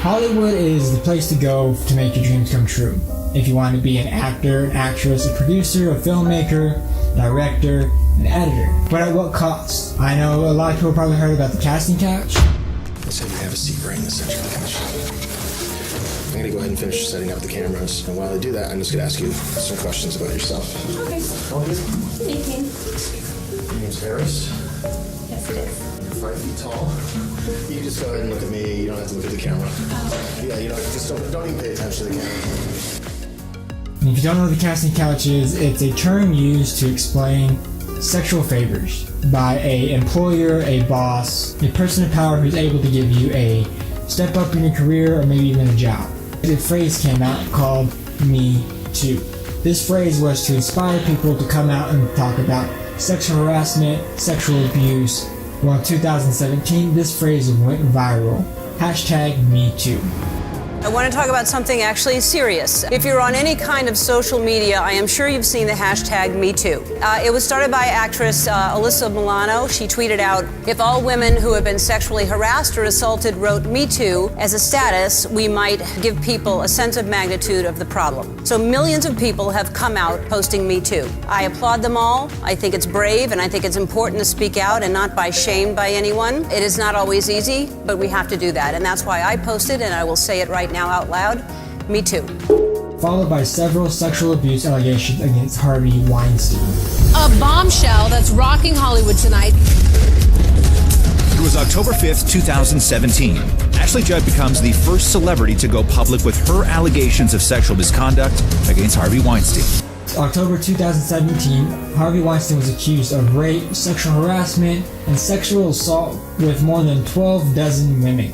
Hollywood is the place to go to make your dreams come true. If you want to be an actor, an actress, a producer, a filmmaker, director, an editor. But at what cost? I know a lot of people probably heard about the casting couch. Let's have you have a seat right in the center of the couch. I'm going to go ahead and finish setting up the cameras. And while I do that, I'm just going to ask you some questions about yourself. Okay. How old are you? 18. Your name's Harris. Yes, it is. You're 5 feet tall. You can just go ahead and look at me. You don't have to look at the camera. Yeah, you know, just don't even pay attention to the camera. And if you don't know what the casting couch is, it's a term used to explain sexual favors by an employer, a boss, a person of power who's able to give you a step up in your career or maybe even a job. A phrase came out called Me Too. This phrase was to inspire people to come out and talk about sexual harassment, sexual abuse. Well, in 2017, this phrase went viral. #MeToo. I want to talk about something actually serious. If you're on any kind of social media, I am sure you've seen the hashtag #MeToo. It was started by actress Alyssa Milano. She tweeted out, "If all women who have been sexually harassed or assaulted wrote Me Too as a status, we might give people a sense of magnitude of the problem." So millions of people have come out posting Me Too. I applaud them all. I think it's brave, and I think it's important to speak out and not be shamed by anyone. It is not always easy, but we have to do that. And that's why I posted, and I will say it right now out loud, Me Too. Followed by several sexual abuse allegations against Harvey Weinstein. A bombshell that's rocking Hollywood tonight. It was October 5th, 2017. Ashley Judd becomes the first celebrity to go public with her allegations of sexual misconduct against Harvey Weinstein. October 2017, Harvey Weinstein was accused of rape, sexual harassment, and sexual assault with more than 12 dozen women.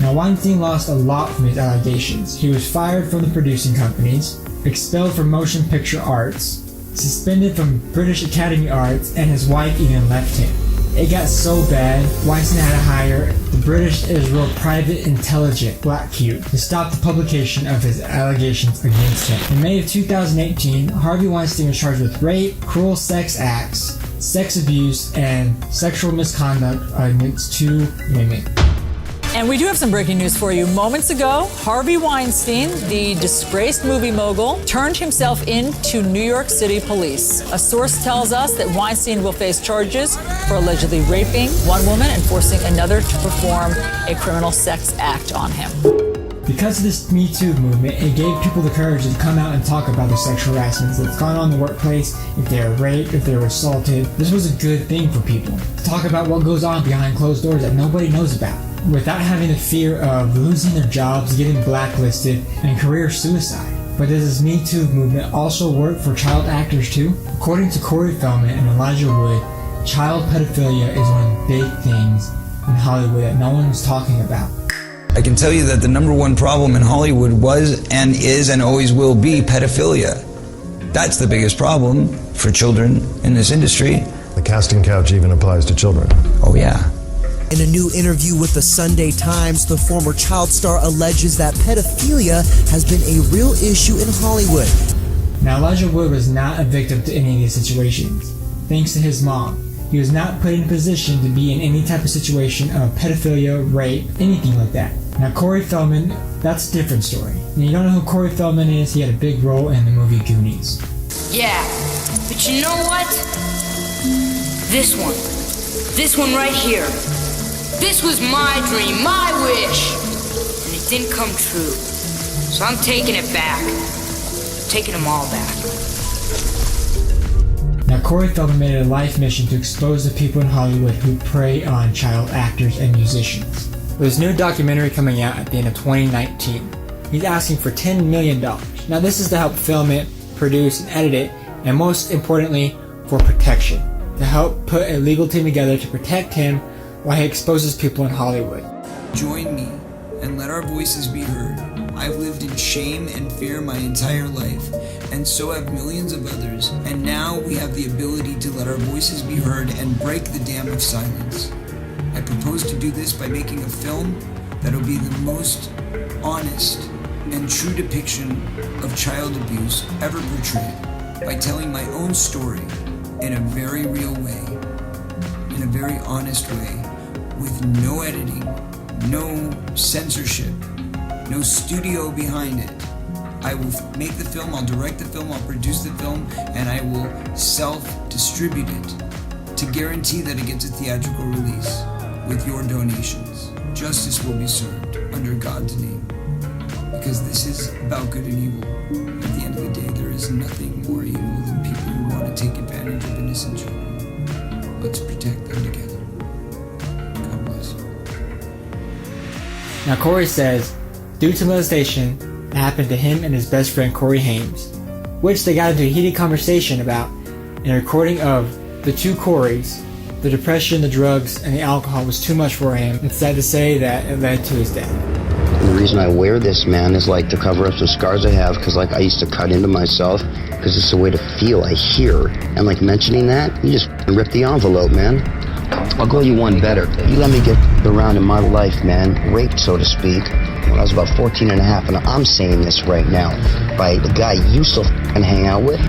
Now, Weinstein lost a lot from his allegations. He was fired from the producing companies, expelled from Motion Picture Arts, suspended from British Academy Arts, and his wife even left him. It got so bad, Weinstein had to hire the British Israel Private Intelligence Black Cube to stop the publication of his allegations against him. In May of 2018, Harvey Weinstein was charged with rape, cruel sex acts, sex abuse, and sexual misconduct against 2 women. And we do have some breaking news for you. Moments ago, Harvey Weinstein, the disgraced movie mogul, turned himself in to New York City police. A source tells us that Weinstein will face charges for allegedly raping one woman and forcing another to perform a criminal sex act on him. Because of this Me Too movement, it gave people the courage to come out and talk about the sexual harassment that's gone on in the workplace, if they were raped, if they were assaulted. This was a good thing for people to talk about what goes on behind closed doors that nobody knows about, without having the fear of losing their jobs, getting blacklisted, and career suicide. But does this Me Too movement also work for child actors too? According to Corey Feldman and Elijah Wood, child pedophilia is one of the big things in Hollywood that no one was talking about. I can tell you that the #1 problem in Hollywood was and is and always will be pedophilia. That's the biggest problem for children in this industry. The casting couch even applies to children. Oh yeah. In a new interview with the Sunday Times, the former child star alleges that pedophilia has been a real issue in Hollywood. Now, Elijah Wood was not a victim to any of these situations. Thanks to his mom, he was not put in a position to be in any type of situation of pedophilia, rape, anything like that. Now, Corey Feldman, that's a different story. And you don't know who Corey Feldman is? He had a big role in the movie Goonies. Yeah, but you know what? This one right here. This was my dream, my wish, and it didn't come true. So I'm taking it back. Taking them all back. Now, Corey Feldman made it a life mission to expose the people in Hollywood who prey on child actors and musicians. There's a new documentary coming out at the end of 2019. He's asking for $10 million. Now, this is to help film it, produce, and edit it, and most importantly, for protection. To help put a legal team together to protect him while he exposes people in Hollywood. Join me and let our voices be heard. I've lived in shame and fear my entire life, and so have millions of others. And now we have the ability to let our voices be heard and break the dam of silence. I propose to do this by making a film that'll be the most honest and true depiction of child abuse ever portrayed, by telling my own story in a very real way, in a very honest way, with no editing, no censorship, no studio behind it. I will make the film, I'll direct the film, I'll produce the film, and I will self-distribute it to guarantee that it gets a theatrical release with your donations. Justice will be served under God's name, because this is about good and evil. At the end of the day, there is nothing more evil than people who want to take advantage of innocent children. Let's protect them together. God bless you. Now Corey says, due to molestation that happened to him and his best friend Corey Hames, which they got into a heated conversation about in a recording of the two Coreys, the depression, the drugs, and the alcohol was too much for him. It's sad to say that it led to his death. The reason I wear this, man, is like to cover up some scars I have, because like I used to cut into myself, because it's a way to feel, I hear. And like mentioning that, you just rip the envelope, man. I'll go you one better. You let me get around in my life, man, raped, so to speak, when I was about 14 and a half, and I'm saying this right now, by the guy you still hang out with.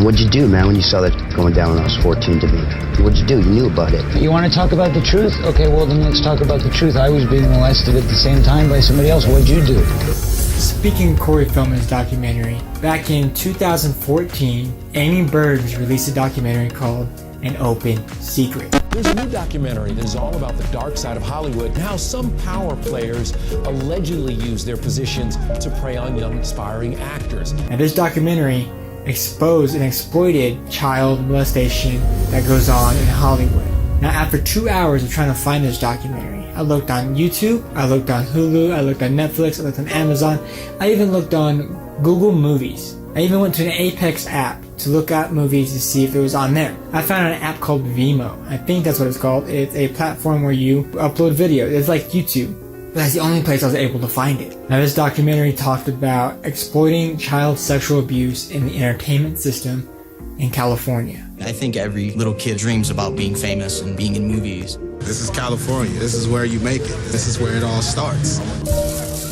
What'd you do, man, when you saw that going down when I was 14 to me? What'd you do? You knew about it. You want to talk about the truth? Okay, well then let's talk about the truth. I was being molested at the same time by somebody else. What'd you do? Speaking of Corey filming his documentary, back in 2014, Amy Bergs released a documentary called An Open Secret. There's a new documentary that is all about the dark side of Hollywood and how some power players allegedly use their positions to prey on young aspiring actors. Now this documentary exposed and exploited child molestation that goes on in Hollywood. Now after 2 hours of trying to find this documentary, I looked on YouTube, I looked on Hulu, I looked on Netflix, I looked on Amazon, I even looked on Google Movies. I even went to an Apex app to look at movies to see if it was on there. I found an app called Vimeo. I think that's what it's called. It's a platform where you upload videos. It's like YouTube. But that's the only place I was able to find it. Now this documentary talked about exploiting child sexual abuse in the entertainment system in California. I think every little kid dreams about being famous and being in movies. This is California. This is where you make it. This is where it all starts.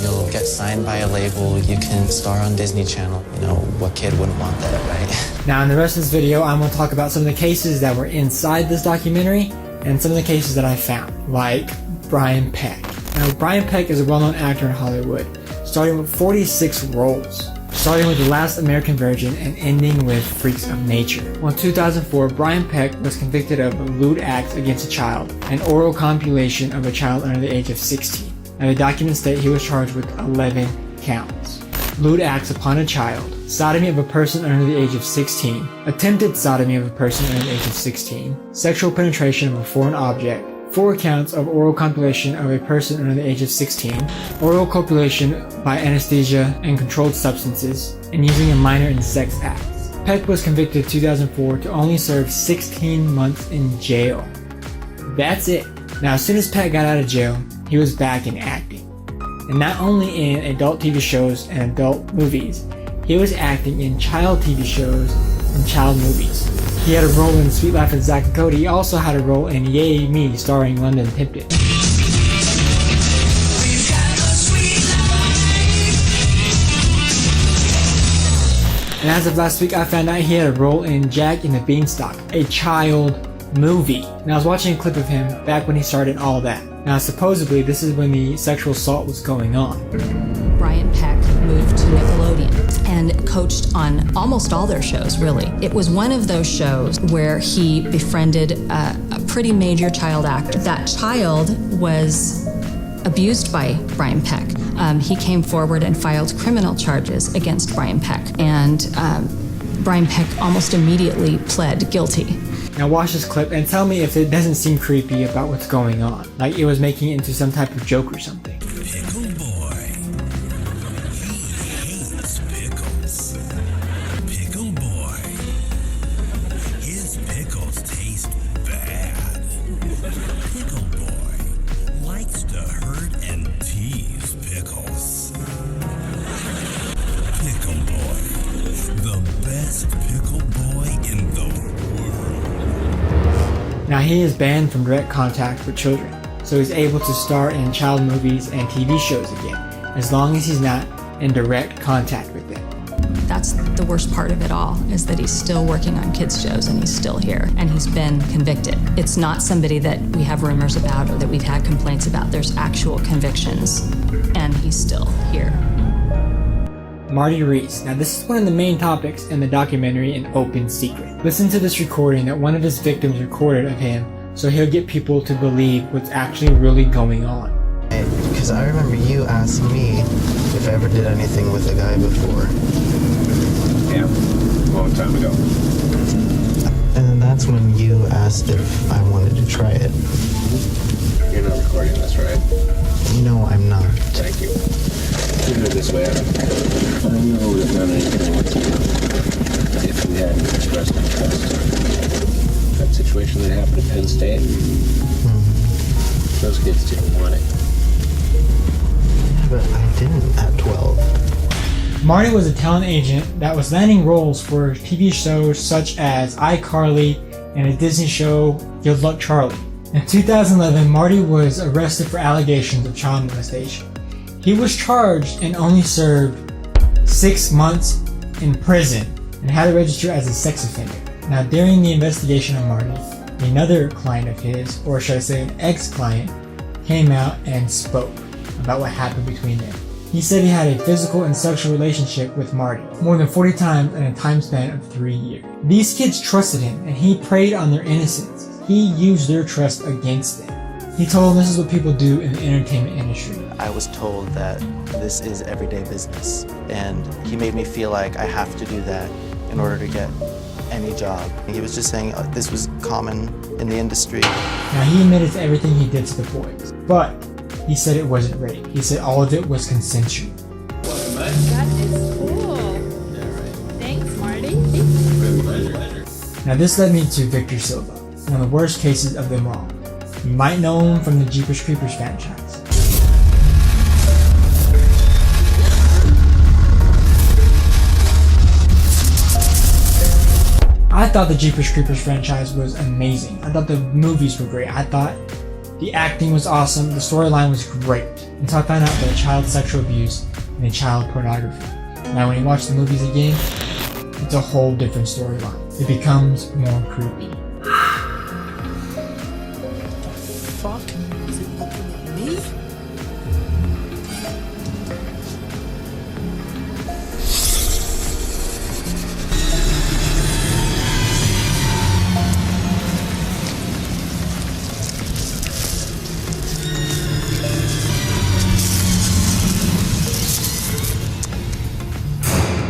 You'll get signed by a label, you can star on Disney Channel. You know, what kid wouldn't want that, right? Now in the rest of this video, I'm going to talk about some of the cases that were inside this documentary and some of the cases that I found, like Brian Peck. Now Brian Peck is a well-known actor in Hollywood, starting with 46 roles, starting with The Last American Virgin and ending with Freaks of Nature. Well, in 2004, Brian Peck was convicted of lewd acts against a child and oral compilation of a child under the age of 16. Now the documents state he was charged with 11 counts. Lewd acts upon a child, sodomy of a person under the age of 16, attempted sodomy of a person under the age of 16, sexual penetration of a foreign object, 4 counts of oral compilation of a person under the age of 16, oral copulation by anesthesia and controlled substances, and using a minor in sex acts. Peck was convicted in 2004 to only serve 16 months in jail. That's it. Now as soon as Peck got out of jail, he was back in acting. And not only in adult TV shows and adult movies, he was acting in child TV shows and child movies. He had a role in Sweet Life of Zack and Cody. He also had a role in Yay Me, starring London Tipton. And as of last week, I found out he had a role in Jack and the Beanstalk, a child movie. And I was watching a clip of him back when he started all that. Now supposedly this is when the sexual assault was going on. Brian Peck moved to Nickelodeon and coached on almost all their shows, really. It was one of those shows where he befriended a pretty major child actor. That child was abused by Brian Peck. He came forward and filed criminal charges against Brian Peck, and Brian Peck almost immediately pled guilty. Now watch this clip and tell me if it doesn't seem creepy about what's going on, like it was making it into some type of joke or something. Pickle boy. He hates pickles. Pickle boy. His pickles taste bad. Pickle boy likes to hurt and tease pickles. Pickle boy. The best pickle boy in the world. Now he is banned from direct contact with children, so he's able to star in child movies and TV shows again, as long as he's not in direct contact with them. That's that's the worst part of it all, is that he's still working on kids shows and he's still here and he's been convicted. It's not somebody that we have rumors about or that we've had complaints about. There's actual convictions and he's still here. Marty Reese. Now this is one of the main topics in the documentary An Open Secret. Listen to this recording that one of his victims recorded of him so he'll get people to believe what's actually really going on. Because I remember you asked me if I ever did anything with a guy before. Yeah, a long time ago. And then that's when you asked if I wanted to try it. You're not recording this, right? No, I'm not. Thank you. Keep it this way, Adam. I never would have done anything with you if we hadn't expressed interest. That situation that happened at Penn State, those kids didn't want it. But I didn't at 12. Marty was a talent agent that was landing roles for TV shows such as iCarly and a Disney show, Good Luck Charlie. In 2011, Marty was arrested for allegations of child molestation. He was charged and only served 6 months in prison and had to register as a sex offender. Now, during the investigation of Marty, another client of his, or should I say an ex-client, came out and spoke about what happened between them. He said he had a physical and sexual relationship with Marty more than 40 times in a time span of 3 years. These kids trusted him and he preyed on their innocence. He used their trust against them. He told them this is what people do in the entertainment industry. I was told that this is everyday business, and he made me feel like I have to do that in order to get any job. He was just saying this was common in the industry. Now he admitted to everything he did to the boys, but he said it wasn't rape. He said all of it was consensual. That is cool. Thanks, Marty. Now this led me to Victor Silva, one of the worst cases of them all. You might know him from the Jeepers Creepers franchise. I thought the Jeepers Creepers franchise was amazing. I thought the movies were great. I thought the acting was awesome. The storyline was great. Until I found out about child sexual abuse and child pornography. Now when you watch the movies again, it's a whole different storyline. It becomes more creepy. Fuck? Is it looking at me?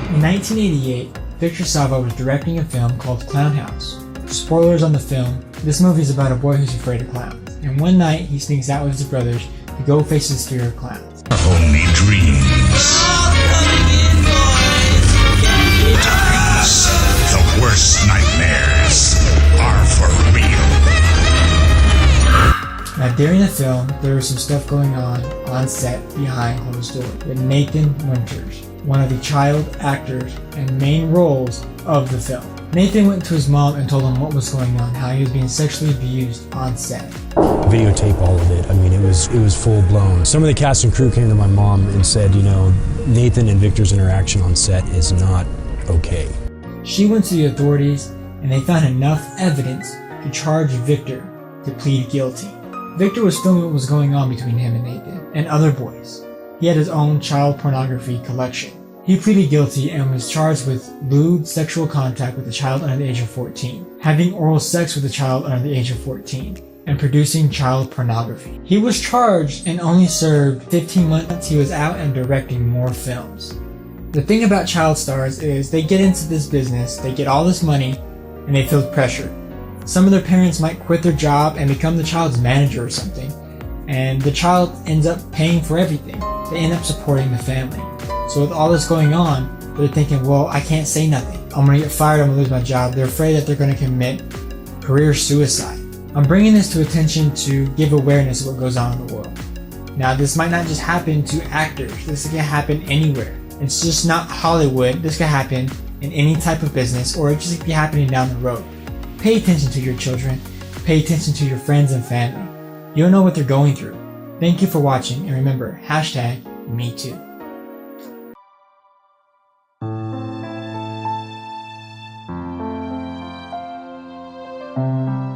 In 1988, Victor Salva was directing a film called Clown House. Spoilers on the film, this movie is about a boy who's afraid of clowns, and one night he sneaks out with his brothers to go face his fear of clowns. Only dreams. The worst nightmares are for real. Now during the film, there was some stuff going on set behind closed doors with Nathan Winters, one of the child actors and main roles of the film. Nathan went to his mom and told him what was going on, how he was being sexually abused on set. Videotape all of it. I mean, it was full blown. Some of the cast and crew came to my mom and said, you know, Nathan and Victor's interaction on set is not okay. She went to the authorities and they found enough evidence to charge Victor to plead guilty. Victor was filming what was going on between him and Nathan and other boys. He had his own child pornography collection. He pleaded guilty and was charged with lewd sexual contact with a child under the age of 14, having oral sex with a child under the age of 14, and producing child pornography. He was charged and only served 15 months. He was out and directing more films. The thing about child stars is they get into this business, they get all this money, and they feel pressure. Some of their parents might quit their job and become the child's manager or something, and the child ends up paying for everything. They end up supporting the family. So with all this going on, they're thinking, well, I can't say nothing. I'm gonna get fired, I'm gonna lose my job. They're afraid that they're gonna commit career suicide. I'm bringing this to attention to give awareness of what goes on in the world. Now, this might not just happen to actors. This can happen anywhere. It's just not Hollywood. This can happen in any type of business, or it just be happening down the road. Pay attention to your children. Pay attention to your friends and family. You don't know what they're going through. Thank you for watching, and remember, #MeToo. Bye.